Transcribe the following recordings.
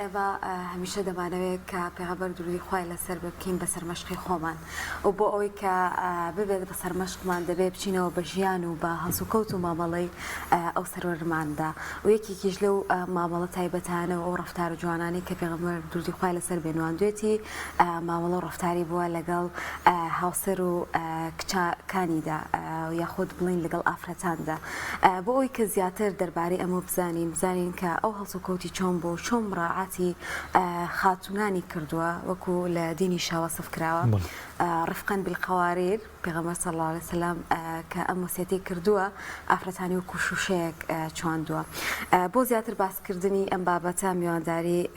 ئێمە هەمیشە دەمانەوێت کە پێغەمبەر درودی خوای لەسەر بکەین بەسەر مەشقی خۆمان و بۆ ئەوەی کە ببێت بەسەر مەشقمان دەبێت بچینەوە بە ژیان و بە هەڵسوکەوت و مامەڵەی ئەو سەرۆرماندا و یەکێکیش لەو مامەڵە تایبەتانە و ئەو ڕەفتار جوانانی کە پێغەمبەر درودی خوای لەسەر بێنواندوێتی مامەڵە و ڕەفتاری بووە لەگەڵ هاوسەر و کچەکانیدا یاخود بڵین لەگەڵ ئافرەتاندا بۆ ئەوی کە زیاتر دەربارەی ئەمە بزانین کە ئەو هەڵسوکەوتی چۆن بۆ چۆن مراعاتی خاتونانی کردووە وەکو لە دینی شاوە سف کراوە ڕفقاً بالقوارير پێغەمبەر صلی الله علیه وسلم کە ئەم وەسیەتی کردووە ئافرەتانی وەکو شوشەیەک چواندووە بۆ زیاتر باسکردنی ئەم بابەتە میوانداری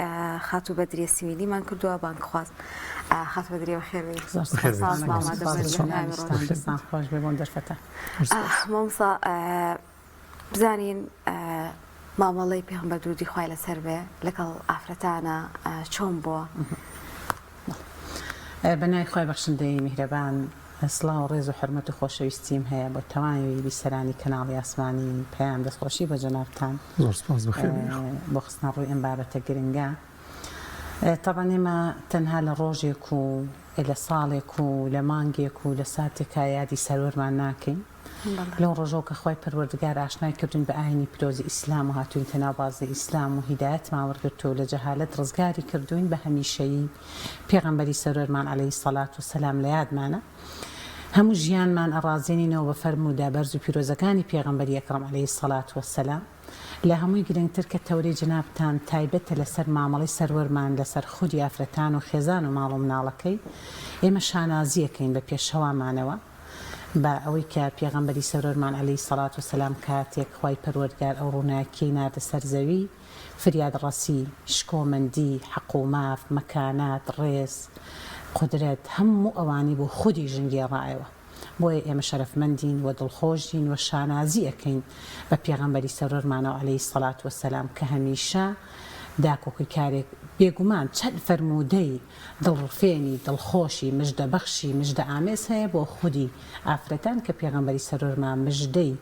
خاتو بەدریە سیویلیمان کردووە بانکخواست خاتو بەدریە بەخێر بێت مامۆستا بزانین مامەڵەی پێغەمبەر درودی خوای لەسەر بێ لەگەڵ ئافرەتانە چۆن بووە بەنای خوای بەخشندەی میهرەبان سڵاو و ڕێز و حرمەت و خۆشەویستیم هەیە بۆ تەواوی بیسەرانی کەناڵی ئاسمانی پێیان دەستخۆشی بە جەنابتان زۆر سپاس بەخێر بۆ خستنە ڕووی ئەم بابەتە گرنگە طبعا ئێمە تەنها لە ڕۆژێک و لە ساڵێک و لە مانگێک و لە ساتێکا یادی سەرۆرمان ناکەین لەو ڕۆژەوە کە خۆی پەروەردگار ئاشنای کردوین بە ئاینی پیرۆزی ئیسلام و هاتوین تەناوبازی ئیسلام و هیدایەتمان وەرگرتووە لە جەهالەت ڕزگاری کردوین بە هەمیشەیی پێغەمبەری سەرۆرمان عەلەیهی سەڵات وسەلام لە یادمانە هەموو ژیانمان ئەڕازێنینەوە بە فەرموودا بەرز و پیرۆزەکانی پێغەمبەری ئەکرەم عەلەیهی سەڵات وسەلام لە هەمووی گرنگتر کە تەورەی جنابتان تایبەتە لەسەر مامەڵەی سەرۆرمان لەسەر خودی ئافرەتان و خێزان و ماڵ و مناڵەکەی ئێمە شانازیەکەین بە پێشەوامانەوە بە ئەوەی کە پێغەمبەری سەرۆرمان عەلەیهی سەڵات وسەلام کاتێک خوای پەروەردگار ئەو ڕووناکیەی ناردە سەر زەوی فریاد ڕەسی شکۆمەندی حەق و ماف مەکانات ڕێز قودرەت هەموو ئەوانی بۆ خودی ژنگێڕایەوە بۆیە ئێمە شەرەفمەندین و دڵخۆشین و شانازی ئەەکەین بە پێغەمبەری سەرۆرمانەوە عەلەیهی سەڵات وسەلام کە هەمیشە داکۆکەی کارێک بێگومان چەند فەرموودەی دڵڕفێنی دڵخۆشی مژدەبەخشی مژدە ئامێز هەیە بۆ خودی ئافرەتان کە پێغەمبەری سەرۆرمان مژدەی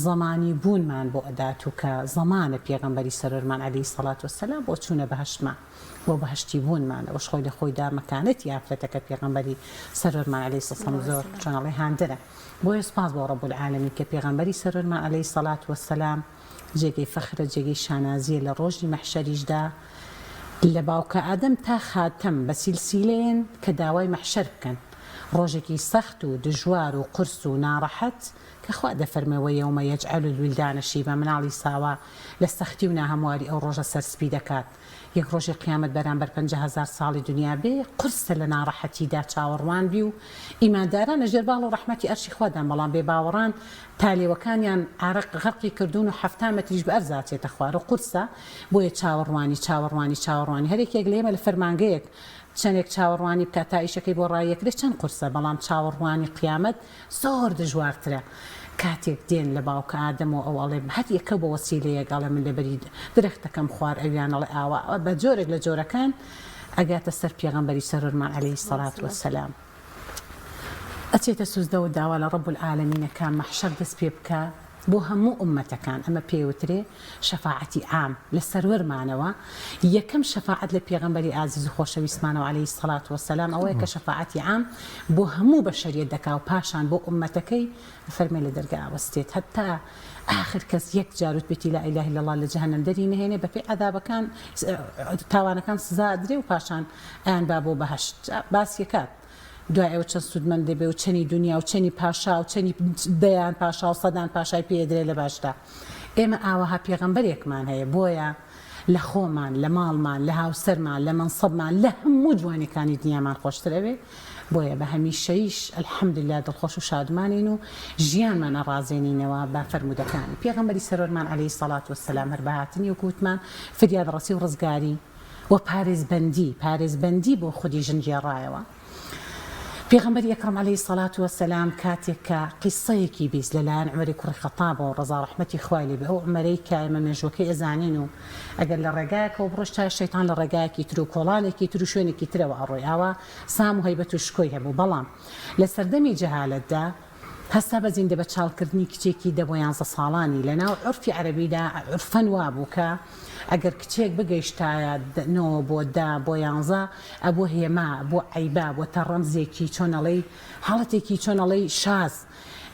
زەمانی بوونمان بۆ ئەدات و کە زەمانە پێغەمبەری سەرۆرمان عەلەیهی سەڵات وسەلام بۆ چوونە بەهەشتمان بۆ بەهەشتی بوونمانە وەش خۆی لە خۆیدا مەکانەتی ئافرەتەکە پێغەمبەری سەرۆرمان عەلەیهی سەڵام زۆر چۆنەڵێ هاندەرە بۆیە سوپاس بۆ ڕەب العالەمین کە پێغەمبەری سەرۆرمان عەلەیهی سەڵات وسەلام جێگەی فەخرە جێگەی شانازیە لە ڕۆژی مەحشەریشدا لە باوکە ئادەم تا خاتەم بە سیلسیلەیەن کە داوای مەحشەر بکەن ڕۆژێکی سەخت و دژوار و قورس و ناڕەحەت کە خوا دەفەرمێەوە یەومە یەجعەل الویلدانە شیبە مناڵی ساوا لە سەختی و ناهەمواری ئەو ڕۆژە سەرسپی دەکات یەک ڕۆژی قیامەت بەرامبەر 50,000 ساڵی دنیا بێ قورسە لە ناڕەحەتیدا چاوەڕوان بی و ئیماندارانە ژێرباڵ و ڕەحمەتی ئەرشی خوادان بەڵام بێ باوەڕان تالێوەکانیان عارق غەرقی کردوون و 7 مەتریش بە ئەرزاتێتە خوار و قورسە بۆیە چاوەڕوانی هەرێکێک لێمە لە فەرمانگەیەک چەندێک چاوەڕوانی بکات تا ئیشەکەی بۆ ڕایەکرێت چەند قورسە بەڵام چاوەڕوانی قیامەت زۆر دژوارترە کاتێک دێن لە باوکە ئادەم و ئەو ئەڵێ هەر یەکە بۆ وەسیلەیەک ئەڵێ من لەبەری درەختەکەم خوار ئەویانەڵێ ئاوا بە جۆرێک لە جۆرەکان ئەگاتە سەر پێغەمبەری سەرۆرمان عەلەیهی سەڵات وسەلام ئەچێتە سوزدە و داوا لە ڕەب العالەمینەکە مەحشەر دەست پێ بکە بۆ هەموو ئومەتەکان ئەمە پێوترێ شەفاعەتی عام لە سەرۆرمانەوە یەکەم شەفاعەت لە پێغەمبەری ئازیز و خۆشەویستمانەوە عەلەیهی سەڵات وسەلام ئەوەیە کە شەفاعەتی عام بۆ هەموو بەشەریەت دەکا و پاشان بۆ ئومەتەکەی فەرمێ لە دەرگا ئەوەستێت هەتا آخر کەس یەک جاروت بێتی لا ئیلاهە ئیلەڵڵا لە جەهەنەم دەری نەهێنێ بەپێی عەذابەکان تاوانەکان سزا ئەدرێ و پاشان ئەیان با بۆ بەهەشت باسیەکات دوای ئەوە چەند سوودمەند دەبێ و چەنی دنیا و چەنی پاشا و چەنی دەیان پاشا و سەدان پاشای پێدرێ لە باشدا ئێمە ئاوەها پێغەمبەرێکمان هەیە بۆیە لە خۆمان لە ماڵمان لە هاوسەرمان لە مەنسەبمان لە هەموو جوانەکانی دنیامان خۆشترەوێ بۆیە بە هەمیشەیش ئەلحەمدوللا دڵخۆش و شادمانین و ژیانمان ئەڕازێنینەوە بە فەرمودەکانی پێغەمبەری سەرۆرمان عەلەیهی سەڵات وسەلام هەر بەهاتنی وەکوتمان فریاد ڕەسی و ڕزگاری و پارێزبەندی بۆ خودی ژنگێڕایەوە پێغەمبەری ئەکرەم عەلەیهی سەڵات وسەلام کاتێک کە قیسەیەکی بیست لەلایەن عومەری کوڕی خەتابەوە ڕەزا ڕەحمەتی خوای لێ بێ ئەو عومەرەی کە ئێمە مێژوەکەی ئەزانین و ئەگەر لە ڕێگایەکەوە بڕۆیت تا شەیتان لە ڕێگایەکی تر و کۆڵانێکی تر و شوێنێکی ترەوە ئەڕۆی ئاوا سام و هەیبەت و شکۆی هەبوو بەڵام لە سەردەمی جەهالەتدا هەستا بە زیندە بە چاڵکردنی کچێکی 11 ساڵانی لەناو عرفی عەرەبیدا عرفەن وابوو کە ئەگەر کچێک بگەیشتایە 9 بۆ 10 بۆ 11 ئەبوو هێما بۆ عیبا بۆ تە ڕەمزێکی چۆنەڵەی حاڵەتێکی چۆنەڵەی شاز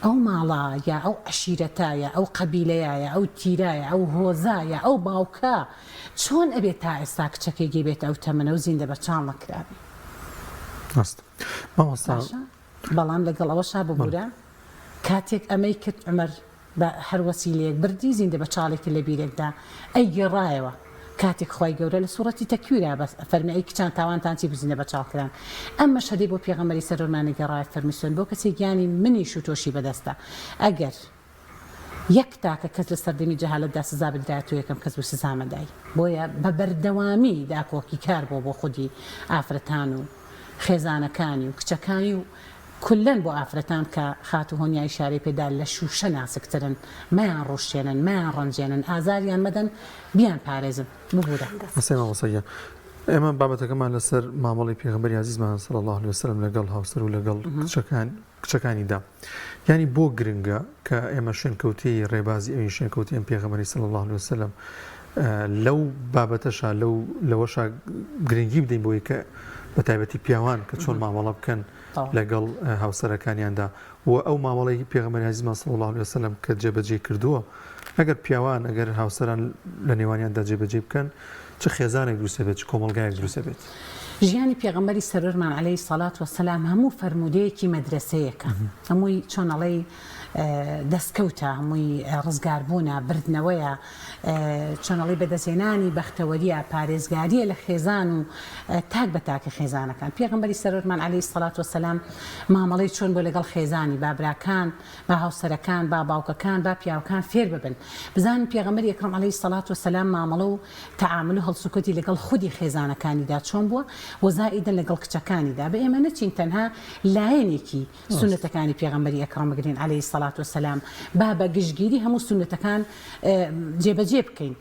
ئەو ماڵە یا ئەو عشیرەتایە ئەو قەبیلەیە ئەو تیرایە ئەو هۆزایە ئەو باوکە چۆن ئەبێت تا ئێستا کچەکێکی بێت ئەو تەمەنە و زیندە بە چاڵ نەکرابی بەڵام لەگەڵ ئەوەشا ببوورە کاتێک ئەمەی کرد عمەر بە هەر وەسیلەیەک بردی زیندە بە چاڵێکی لە بیرێکدا ئەی گێڕایەوە کاتێک خی گەورە لە سوڕەتی تەکویرا بە فەرمی ئەی کچان تاوانتان چی بزینە بە چاڵکران ئەمە شەدەی بۆ پێغەمبەری سەرۆرمانی گەڕای فەرمیسۆن بۆ کەسێک گیانی منیش و تۆشی بەدەستە ئەگەر یەک تاکە کەس لە سەردەمی جەهالەتدا سزا بدرایەوە یەکەم کەس بۆ سزامەدای بۆیە بە بەردەوامی داکۆکی کار بۆ خودی ئافرەتان و خێزانەکانی و کچەکانی و کلەن بۆ ئافرەتان کە خات و هۆنیای شارەی پێدا لە شوشە ناسکترن مایان ڕۆشتێنن مایان ڕەنجێنن ئازاریان مەدەن بیان پارێزن ببوورە مەسەیە ئێمە بابەتەکەمان لەسەر مامەڵی پێغەمبەری عەزیزمان صلی الله علیه وسلم لەگەڵ هاوسەر و لەگەڵ کچەکانیدا یعنی بۆ گرنگە کە ئێمە شوێنکەوتی ڕێبازی ئەوین شوێنکەوتی ئەم پێغەمبەری صلی الله علیه وسلم لەو بابەتەشا لەوەشا گرنگی بدەین بۆی کە بە تایبەتی پیاوان کە چۆن مامەڵە بکەن لەگەڵ هاوسەرەکانیاندا و ئەو مامەڵەی پێغەمبەری عەزیزمان صلی الله علیه وسلم کە جێبەجێ کردووە ئەگەر پیاوان ئەگەر هاوسەران لە نێوانیاندا جێبەجێ بکەن چه خێزانێک دروست بێت چ کۆمەلگایەک دروست بێت ژیانی پێغەمبەری سەرۆرمان عەلەیهی سەڵات وەسەلام هەموو فەرمودەیەکی مەدرسەیەکە هەمووی چۆنەڵەی دەستکەوتە هەمووی ڕزگاربوونە بردنەوەیە چۆنەڵی بەدەستێنانی بەختەوەریە پارێزگاریە لە خێزان و تاک بە تاکە خێزانەکان پێغەمبەری سەرۆرمان عەلەیهی سەڵات وەسەلام مامەڵەی چۆن بۆ لەگەڵ خێزانی با براکان با هاوسەرەکان با باوکەکان با پیاوەکان فێر ببن بزانن پێغەمبەری ئەکرەم عەلەیهی سەڵات وەسەلام مامەڵە و تەعامل و هەڵسوکەتی لەگەڵ خودی خێزانەکانیدا چۆن بووە وەزائیدەن لەگەڵ کچەکانیدا بە ئێمە نەچین تەنها لایەنێکی سونەتەکانی پێغەمبەری ئەکرەم بگرین عەلەیهی سەڵات وسلام با بە گشتگیری هەموو سونەتەکان جێبەجێ بکەین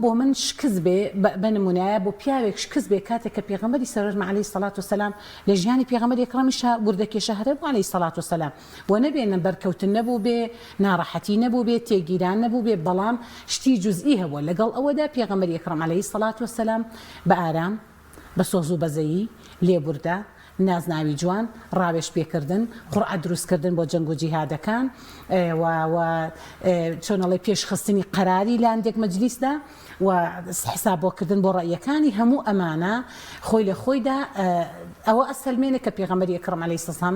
بۆ من شکست بێ بە نمونایە بۆ پیاوێک شکست بێ کاتێک کە پێغەمبەری سەرۆرمان عەلەیهی سەڵات وسەلام لە ژیانی پێغەمبەری ئەکرەمیشا وردەکێشە هەرە بوو عەلەیهی سەڵات وسەلام بۆ نەبێنە بەرکەوتن نەبوو بێ ناڕەحەتی نەبوو بێ تێگیران نەبوو بێ بەڵام شتی جوزئی هەبووە لەگەڵ ئەوەدا پێغەمبەری ئەکرەم عەلەیهی سەڵات وسەلام بە ئارام بە سۆز و بەزەیی لێبوردا نازناوی جوان ڕاوێش پێکردن قورعە دروستکردن بۆ جەنگ و جیهادەکان چۆنەڵی پێشخستنی قەراری لە هەندێک مەجلیسدا و حسابۆکردن بۆ ڕەیەکانی هەموو ئەمانە خۆی لە خۆیدا ئەوە ئەسەلمێنە کە پێغەمبەری ئەکرەم عەلەیهی سەڵام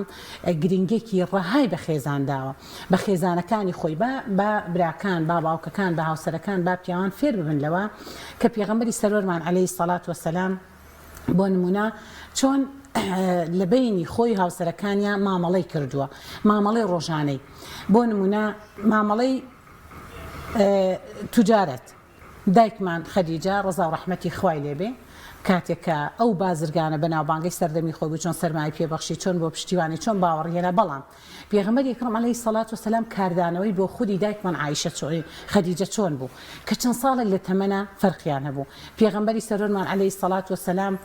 گرنگێکی ڕەهای بە خێزان داوە بە خێزانەکانی خۆی بە براکان با باوکەکان بە هاوسەرەکان با پیاوان فێر ببن لەوە کە پێغەمبەری سەرۆرمان عەلەیهی سەڵات وەسەلام بۆ نمونە چۆن لە بینی خۆی هاوسەرەکانیان مامەڵەی کردووە مامەڵەی ڕۆژانەی بۆ نمونە مامەڵەی توجارەت دایکمان خەدیجە ڕەزا و ڕەحمەتی خوای لێبێ کاتێکە ئەو بازرگانە بەناوبانگەی سەردەمی خۆی بوو چۆن سەرمای پێبەخشی چۆن بۆ پشتیوانی چۆن باوەڕهێنا بەڵام پێغەمبەری ئەکرەم عەلەیهی سەڵات وسەلام کاردانەوەی بۆ خودی دایکمان عایشە خەدیجە چۆن بوو کە چەند ساڵێک لە تەمەنە فەرقیان هەبوو پێغەمبەری سەرۆرمان عەلەیهی سەڵات وسەلام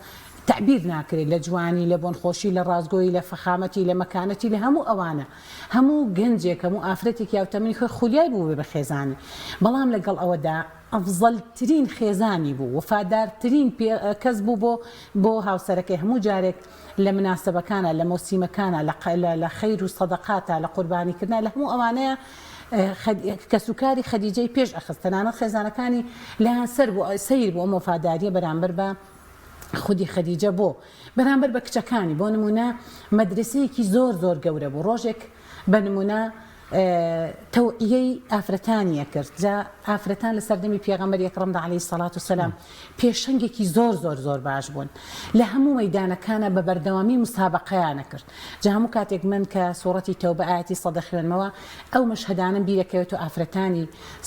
تعبیر ناکرێت لە جوانی لە بۆنخۆشی لە ڕازگۆیی لە فەخامەتی لە مەکانەتی لە هەموو ئەوانە هەموو گەنجێک هەموو ئافرەتێکی یاوتەمەنی خۆی خولیای بوو بە خێزانی بەڵام لەگەڵ ئەوەدا ئەفزەلترین خێزانی بوو وفادارترین کەس بوو بۆ هاوسەرەکەی هەموو جارێک لە مناسبەکانە لە مۆسیمەکانە لە خەیر و سەدەقاتە لە قوربانیکردن لە هەموو ئەوانەیە کەسوکاری خەدیجەی پێش ئەخست تەنانەت خێزانەکانی لایەن سەیر بوو ئەم وفاداریە بەرامبەر بە خودی خەدیجە بۆ بەرامبەر بە کچەکانی بۆ نمونە مەدرسەیەکی زۆر گەورە بوو ڕۆژێک بە نمونە تەوعیەی ئافرەتانیە کرد جا ئافرەتان لە سەردەمی پێغەمبەری ئەکرەمدا عەلەیهی سەڵات وسەلام پێشەنگێکی زۆر باش بوون لە هەموو مەیدانەکانە بە بەردەوامی مسابقەیانە کرد جا هەموو کاتێک من کە سوڕەتی تەوبە ئاەتی سەد خوێنمەوە ئەو مەشهەدانەم بیرەکەوێت و ئافرەتانی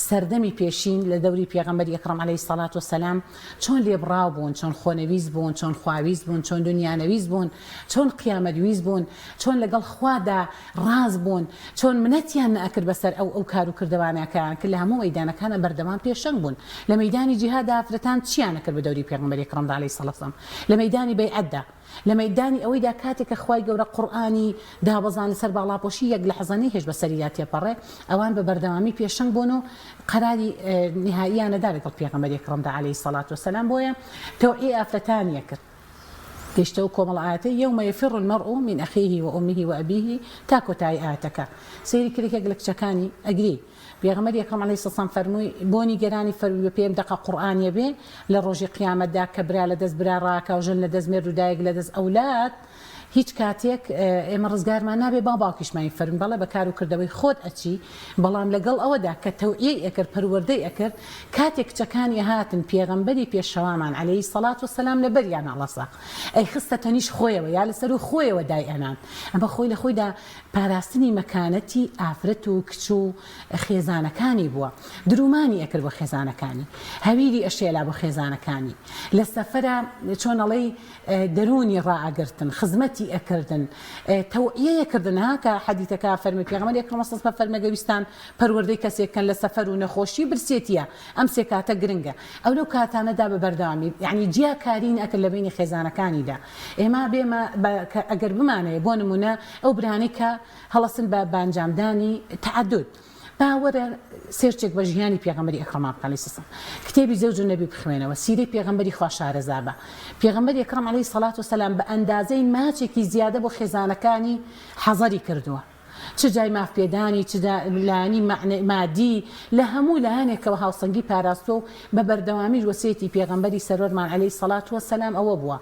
سەردەمی پێشین لە دەوری پێغەمبەری ئەکرەم عەلەیهی سەڵات وسەلام چۆن لێبڕاو بوون چۆن خۆنەویست بوون چۆن خواویست بوون چۆن دنیانەویست بوون چۆن قیامەتویست بوون چۆن لەگەڵ خوادا ڕاز بوون چۆن منەت دەتیان نەکرد بەسەر ئەو کار و کردوانەکان کە لە هەموو مەیدانەکانە بەردەوام پێشەنگ بوون لە مەیدانی جیهاد ئافرەتان چیانە کرد بە دەوری پێغەمبەری ئەکرەم عەلەیهی سەڵاتو وسەلام لە مەیدانی بەیعەتدا لە مەیدانی ئەوەیدا کاتێک کە خوای گەورە قورئانی دابەزان لەسەر باڵاپۆشی یەک لە حەزانەی هێش بەسەریا تێپەڕێ ئەوان بە بەردەوامی پێشەنگ بوون و قەراری نهاییانەدا لەگەڵ پێغەمبەری ئەکرەمدا عەلەیهی سەڵاتو وسەلام بۆیە تەوعیە ئافرەتانیە کرد گەشتە و کۆمەڵ ئاەتەی یەومە یەفیڕ المەرء من ئەخیه وأمه وأبیه تا کۆتایی ئاەتەکە سەیری کردێک لە کچەکانی ئەگری پێغەمبەری ئەکرەم عەلەیهی سەڵام فەرمووی بۆنی گەرانی فەرمووی بە پێم دقە قورئانیە بێ لە ڕۆژی قیامەتدا کە برا لە دەست برا ڕاکە و ژن لە دەست مێرد و دایک لە دەست ئەولاد هیچ کاتێک ئێمە ڕزگارمان نابێ باوکیشمانی فەرمی بەڵێ بەکار و کردەوەی خۆت ئەچی بەڵام لەگەڵ ئەوەدا کە تەوعیەی ئەکرد پەروەردەی ئەکرد کاتێک کچەکانی هاتن پێغەمبەری پێشەوامان عەلەیهی سەڵاتو وسەلام لە بەریان هەڵەسا ئەی خستە تەنیش خۆیەوە یا لەسەر و خۆیەوە دای ئەنان ئەمە خۆی لە خۆیدا پاراستنی مەکانەتی ئافرەت و کچ و خێزانەکانی بووە درومانی ئەکرد بۆ خێزانەکانی هەویری ئەشێلا بۆ خێزانەکانی لە سەفەرە چۆن ئەڵێی دەرونی ڕائەگرتن خزمەتی ئەکردن تەوعیەیەکردن ها کە حەدیثەکە فەرمی پێغەمبەری ئەکرەم سەڵ فەرمەگەویستان پەروەردەی کەسێکن لە سەفەر و نەخۆشی برسێتیە ئەم سێ کاتە گرنگە ئەو لەو کاتانەدا بە بەردەوامی یعنی جیاکارین ئەکرد لە بینی خێزانەکانیدا ئێمە بێمە ئەگەر بمانەیە بۆ نمونە ئەو برانەی کە هەڵەسن بە بانجامدانی تعەدود باوەرە سێرچێک بە ژیانی پێغەمبەری ئەکرەم عەلەیهی سەڵام کتێبی زەوج و نەبی بخوێنەوە سیرەی پێغەمبەری خوا شارەزا بە پێغەمبەری ئەکرەم عەلەیهی سەڵاتو وسەلام بە ئەندازەی ماچێکی زیادە بۆ خێزانەکانی حەزەری کردووە چ جای مافپێدانی چ لانی مادی لە هەموو لایەنێکەوە هاوسەنگی پاراستۆ و بە بەردەوامی وەسیەتی پێغەمبەری سەرۆرمان عەلەیهی سەڵاتو وسەلام ئەوە بووە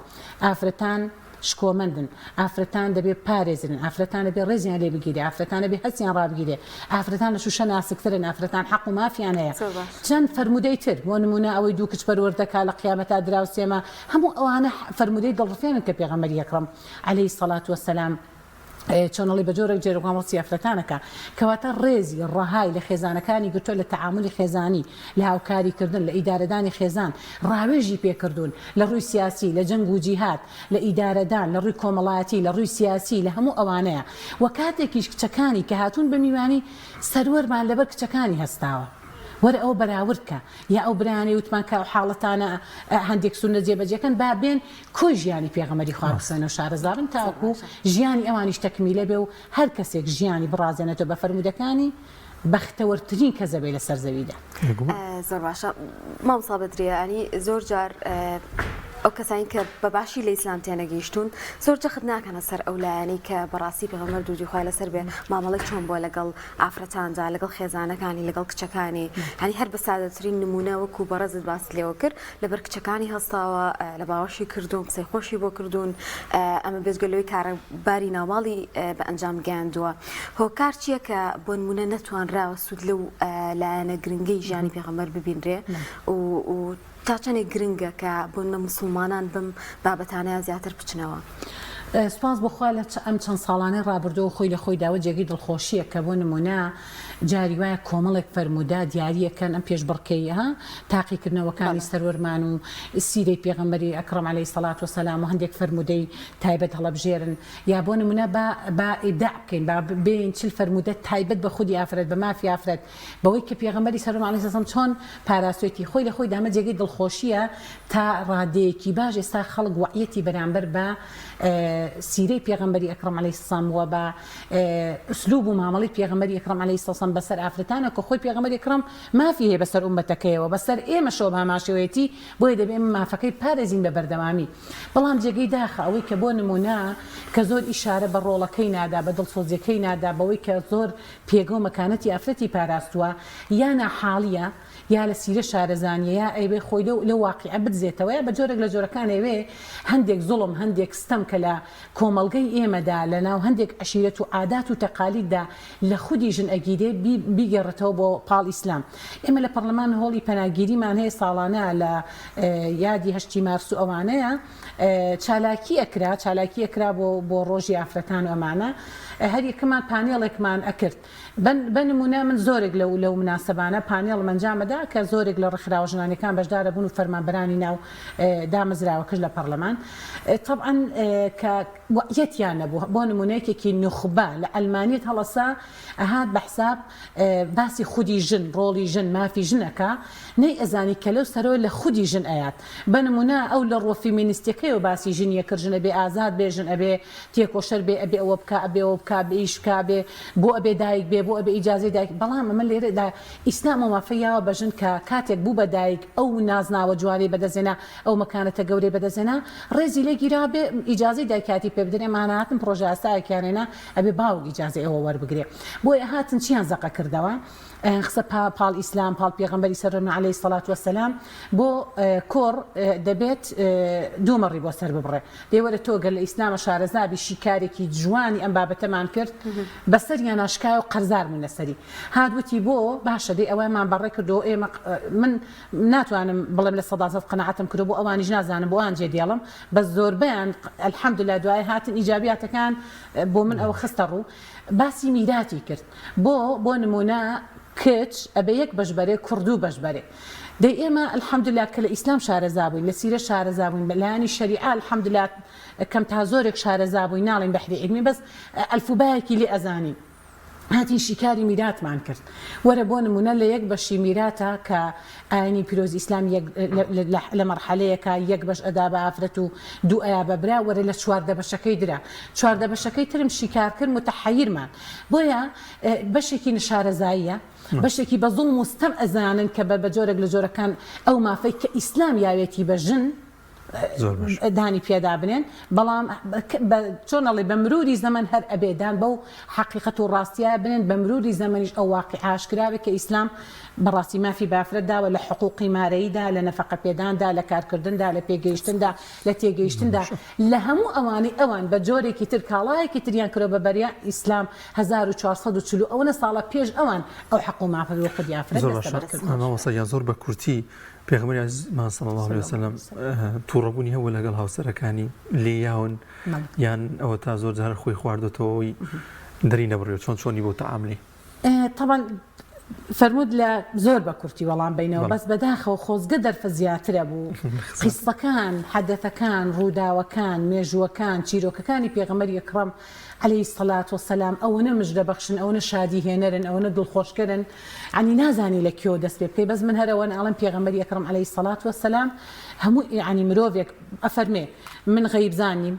ئافرەتان شکۆمەندن ئافرەتان دەبێت پارێزن ئافرەتان دەبێت ڕێزیان لێ بگیرێ ئافرەتان دەبێت هەستیان ڕابگیرێ ئافرەتان لە شوشە ناسکترن ئافرەتان حەق و مافیان هەیە چەند فەرمودەی تر بۆ نمونە ئەوەی دوو کچ پەروەردەکە لە قیامەتا دراوسێمە هەموو ئەوانە فەرمودەی دڵڕفێنن کە پێغەمبەری ئەکرەم عەلەیهی سەڵاتو وسەلام چۆنەڵی بە جۆرێک جێرەوەڵی ئافرەتانەکە کەواتە ڕێزی ڕەهای لە خێزانەکانی گرتووە لە تەعاملی خێزانی لە هاوکاریکردن لە ئیدارەدانی خێزان ڕاوێژی پێکردوون لە ڕووی سیاسی لە جەنگ و جیهاد لە ئیدارەدان لە ڕووی کۆمەڵایەتی لە ڕووی سیاسی لە هەموو ئەوانەیە وە کاتێکیش کچەکانی کە هاتوون بە میوانی سەروەرمان لەبەر کچەکانی هەستاوە وەرە ئەو بەراوردکە یا ئەو برانی وتمان کە حاڵەتانە هەندێک سونە جێبەجێکەن با بێن کۆی ژیانی پێغەمبەری خوا بکەنە و شارەزابن تاوەکو ژیانی ئەوانیش تەکمیلە بێ و هەر کەسێک ژیانی بڕازێنێتەوە بە فەرمودەکانی بەختەوەرترین کەسە بێ لەسەر زەویدا زۆر باشە مامۆستا بەدرێ ینی زۆر جار ئەو کەسانی کە بەباشی لە ئیسلام تێنەگەیشتون زۆر جەخت ناکەنە سەر ئەو لایەنەی کە بەڕاستی پێغەمبەر دووری خوای لەسەر بێ مامەڵەی چۆن بۆ لەگەڵ ئافرەتاندا لەگەڵ خێزانەکانی لەگەڵ کچەکانی هەنی هەر بە سادەترین نمونە وەکو بەڕێزت باس لێوە کرد لەبەر کچەکانی هەستاوە لە باوەشی کردوون قسەی خۆشی بۆ کردوون ئەمە بێزگەلەوەی کارەباری ناوماڵی بە ئەنجام گەیاندووە هۆکار چییە کە بۆ نمونە نەتوانراوە سوود لەو لایەنە گرنگەی ژیانی پێغەمبەر ببینرێ و تا چەندێک گرنگە کە بۆنە مسلمانان بم بابەتانەیە زیاتر بچنەوە سپاس بخوا لە ئەم چەند ساڵانەی ڕابردەوە خۆی لە خۆی داوە جێگەی دڵخۆشیە کە بۆ نمونە جاری وایە کۆمەڵێک فەرمودا دیاریەکەن ئەم پێشبڕکەی ها تاقیکردنەوەکانی سەروەرمان و سیرەی پێغەمبەری ئەکرەم عەلەیهی سەڵاتو وسەلام و هەندێک فەرمودەی تایبەت هەڵەبژێرن یا بۆ نمونە با ئیدعا بکەین با بێن چل فەرمودە تایبەت بە خودی ئافرەت بە مافی ئافرەت بەوەی کە پێغەمبەری سەرۆرمان عەلەیهی سەڵام چۆن پاراستوێتی خۆی لە خۆی دامە جێگەی دڵخۆشیە تا ڕادەیەکی باش ئێستا خەڵک وەعیەتی بەرامبەر بە سیرەی پێغەمبەری ئەکرەم عەلەیهی سەڵام وە بە ئوسلوب و مامەڵەی پێغەمبەری ئەکرەم عەلەیهی سەڵام بەسەر ئافرەتانە کە خۆی پێغەمبەری ئەکرەم مافی هەیە بەسەر ئومەتەکەیەوە بەسەر ئێمەشەوە بەماشەوەیەتی بۆیە دەبێت مافەکەی پارێزین بە بەردەوامی بەڵام جێگەی داخە ئەوەی کە بۆ نمونە کە زۆر ئیشارە بە ڕۆڵەکەی نادا بە دڵسۆزیەکەی نادا بەوەی کە زۆر پێگە و مەکانەتی ئافرەتی پاراستووە یا ناحاڵیە یا لە سیرە شارەزانیە یا ئەوێ خۆی لە واقعە بدزێتەوە یا بە جۆرێک لە جۆرەکان ئەوێ هەندێک زوڵم هەندێک ستەم کە لە کۆمەڵگەی ئێمەدا لە ناو هەندێک عەشیرەت و عادات و تەقالیددا لە خودی ژن ئەگیرێ بیگەڕێتەوە بۆ پاڵ ئیسلام ئێمە لە پەرلەمان هۆڵی پەناگیریمان هەیە ساڵانە لە یادی 8 مارس و ئەوانەیە چالاکی ئەکرا بۆ ڕۆژی ئافرەتان و ئەمانە هەر یەکەمان پانێڵێکمان ئەکرد بە نمونە من زۆرێک لەو مناسەبانە پانێڵ ئەنجام بەدا دا کە زۆرێک لە ڕێکخراوە ژنانەکان بەشدارە بوون و فەرمانبەرانی ناو دامەزراوەکەش لە پەرلەمان طبعا کە یەکیان نەبوو بۆ نمونەیەکێکی نوخبە لە ئەلمانیت هەڵەسا ئەهات بە حساب باسی خودی ژن ڕۆڵی ژن مافی ژنەکە نەی ئەزانی کە لەو سەرەوە لە خودی ژن ئەیات بە نمونە ئەو لە ڕۆ فیمینیستیەکەیەوە باسی ژنیە کردژنە بێ ئازاد بێژن ئەبێ تێکۆشەر بێ ئەبێ ئەوە بکە ئەبێ ئەوە بکە بێ ئیش بکە بێ بۆ ئەبێ دایک بێ بۆ ئەبێ ئیجازەی دایک بەڵام ئەمە لێرەدا ئیسلام مافەیاوە بە ژن کە کاتێک بوو بە دایک ئەو نازناوە جوانی بەدەزێنا ئەو مەکانەتە گەورەی بەدەزێنا ڕێزی لێ گیرا بێ ئیجازەی دایکاتی پێ بدرێ ماناتن پرۆژە ئاسایەکیانێنە ئەبێ باوک ئیجازەی ئەوە وەربگرێ بۆیە هاتن چیان زەقە کردەوە خسە پاڵ ئیسلام پاڵ پێغەمبەری سەرمە عەلەیهی سەڵات وەسەلام بۆ کۆڕ دەبێت دوومەڕی بۆ سەر ببڕێ دەیوەرە تۆ گەر لە ئیسلامە شارەزابی شیکارێکی جوانی ئەم بابەتەمان کرد بەسەریان ئاشکای و قەرزار من لەسەری هاتووتی بۆ باشە دەی ئەوەمان بەڕێ کردەوە ئێمە من ناتوانم بڵێم لە 100% قەنەعەتم کردو بۆ ئەوانیش نازانم بۆ ئەوان جێدێڵم بە زۆربەیان الحەمدوللا دوای هاتن ئیجابیاتەکان بۆ من ئەوە خستە ڕوو باسی میراتی کرد بۆ نمونە کچ ئەبێ یەک بەشبەرێ کوردو بەشبەرێ دەی ئێمە الحەمدوللا کە لە ئیسلام شارەزابووین لە سیرە شارەزابووین بەلایانی شەریعە الحەمدوللا کەم تا زۆرێک شارەزابووین ناڵین بەحری علمی بەس ئەلفوبایەکی لێ ئەزانی هاتی شیکاری میراتمان کرد وەرە بۆ نمونە لە یەک بەشی میراتە کە ئاینی پیرۆزی ئیسلام لە مەرحەلەیەکە یەک بەش ئەدا بە ئافرەت و دوو ئەیا بەبرا وەرە لە چواردە بەشەکەی درا چواردە بەشەکەی ترم شیکار کرد متەحەیرمان بۆیە بەشێکی نشارەزاییە بەشێکی بە زوڵم و ستەم ئەزانن کە بە جۆرێک لە جۆرەکان ئەو مافەی کە ئیسلام یاوێتی بە ژن دانی پێدا بنێن بەڵام چۆنەڵێ بە مروری زەمن هەر ئەبێدان بەو حقیقەت و ڕاستیە بنێن بە مروری زەمەنیش ئەو واقع ئاشکراوێت کە ئیسلام بەڕاستی مافی بافرەتداوە لە حقوقی مارەییدا لە نەفەقە پێداندا لە کارکردندا لە پێگەیشتندا لە تێگەیشتندا لە هەموو ئەوانی ئەوان بە جۆرێکی تر کاڵایەکی تریان کرۆ بە بەریا ئیسلام 1440 ئەوەنە ساڵە پێش ئەوان ئەو حق و مافە وەقتی یافرەت مامۆستا زۆر بە کورتی پێغەمبەری عەزیزمان صلی الله علیه وسلم تووڕەبوونی هەبوو لەگەڵ هاوسەرەکانی لێیاون یان ئەوە تا زۆر جار خۆی خواردەتەوەی دەری نەبڕێت چۆنی بۆ تەعاملی طبعا فرمود لە زۆر بە کورتی وەڵام بینەوە بەس بەداخەوە خۆزگە دەرفە زیاترە بوو قیسەکان حەدەثەکان ڕووداوەکان مێژووەکان چیرۆکەکانی پێغەمبەری ئەکرەم عەلەیهی سەڵات وەسەلام ئەوەنە مژدە بەخشن ئەوەنە شادی هێنەرن ئەوەنە دڵخۆشکەرن عنی نازانی لە کێوە دەست پێ بکەی بەس من هەرەوەن ئاڵم پێغەمبەری ئەکرەم عەلەیهی سەڵات وەسەلام هەموو عنی مرۆڤێک ئەفەرمێ من غەیبزانیم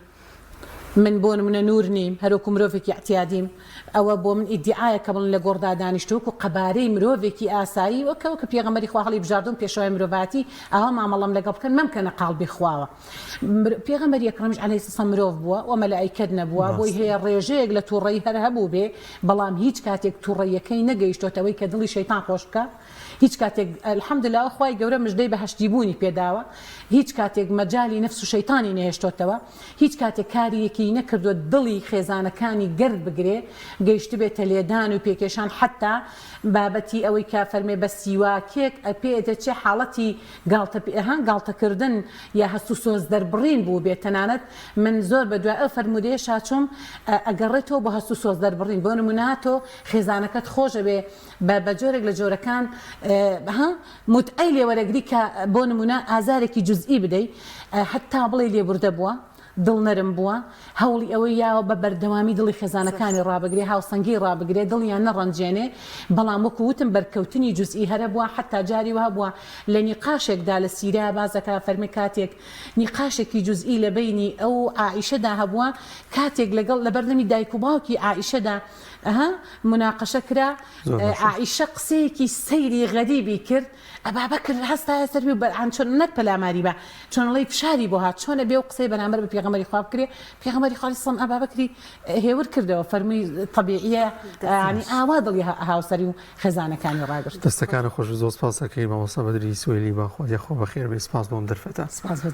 من بۆ نمونە نور نیم هەروەکو مرۆڤێکی اعتیادیم ئەوە بۆ من ئیدعایە کە بڵن لە گۆڕدا دانیشتووەکو قەبارەی مرۆڤێکی ئاسایی وەکەوە کە پێغەمبەری خوا هەڵی بژاردوون پێشەوەی مرۆڤاتی ئەوە مامەڵەم لەگەڵ بکەن مەمکەنە قاڵبی خواوە پێغەمبەری ئەکرەمیش عەلەیهی سەڵام مرۆڤ بووە و مەلائیکەت نەبووە بۆی هەیە ڕێژەیەک لە تووڕەیی هەر هەبوو بێ بەڵام هیچ کاتێک تووڕەیەکەی نەگەیشتۆتەوەی کە دڵی شەیتان خۆش بکە هیچ کاتێک الحەمدوللا خوای گەورە مژدەی بەهەشتی بوونی پێداوە هیچ کاتێک مەجالی نەفس و شەیتانی نەهێشتۆتەوە هیچ کاتێک کاریەکی نەکردووە دڵی خێزانەکانی گەرد بگرێ گەیشت بێتە لێدان و پێکێشان حتا بابەتی ئەوەی کا فەرمێ بە سیواکێک پێدەچێ حاڵەتی گاڵتەکردن یا هەست و سۆز دەربڕین بوو بێت تەنانەت من زۆر بە دوای ئەو فەرمودەیە شاچۆم ئەگەڕێتەوە بە هەست و سۆز دەربڕین بۆ نموناتۆ خێزانەکەت خۆشە بێ بە جۆرێک لە جۆرەکان متعی لێوەرەگری کە بۆ نمونە ئازارێکی جزئی بدەیت حتا بڵێ لێبوردە بووە دڵ نەرم بووە هەوڵی ئەوەی یاوە بە بەردەوامی دڵی خێزانەکانی ڕابگرێ هاوسەنگی ڕابگرێ دڵیان نەڕەنجێنێ بەڵام وەکو وتم بەرکەوتنی جزئی هەرە بووە حتا جاری وها بووە لە نیقاشێکدا لە سیرا بازەکە فەرمی کاتێک نیقاشێکی جزئی لە بینی ئەو عائیشەدا هەبووە کاتێک لەگەڵ لە بەردەمی دایک و باوکی عائیشەدا مناقەشە کرا عائیشە قسەیەکی سەیری غەریبی کرد ئەبا بەکر هەستایە سەروی بەرعان چۆن نەت پەلاماری بە چۆنەڵی فشاری بۆ هات چۆنە بێ و قسەی بەرامبەر بە پێغەمبەری خوا بکرێ پێغەمبەری خوا سڵ ئەبا بەکری هێور کردەوە فەرمووی طەبیعیە ینی ئاوا دڵی هاوسەری و خێزانەکانی ڕاگرت دەستەکانە خۆش زۆر سپاس دەکەین مامۆستا بەدری سوێلی باخوا یەخۆ بەخێر بێ سپاس بۆم دەرفەتە سپاس بە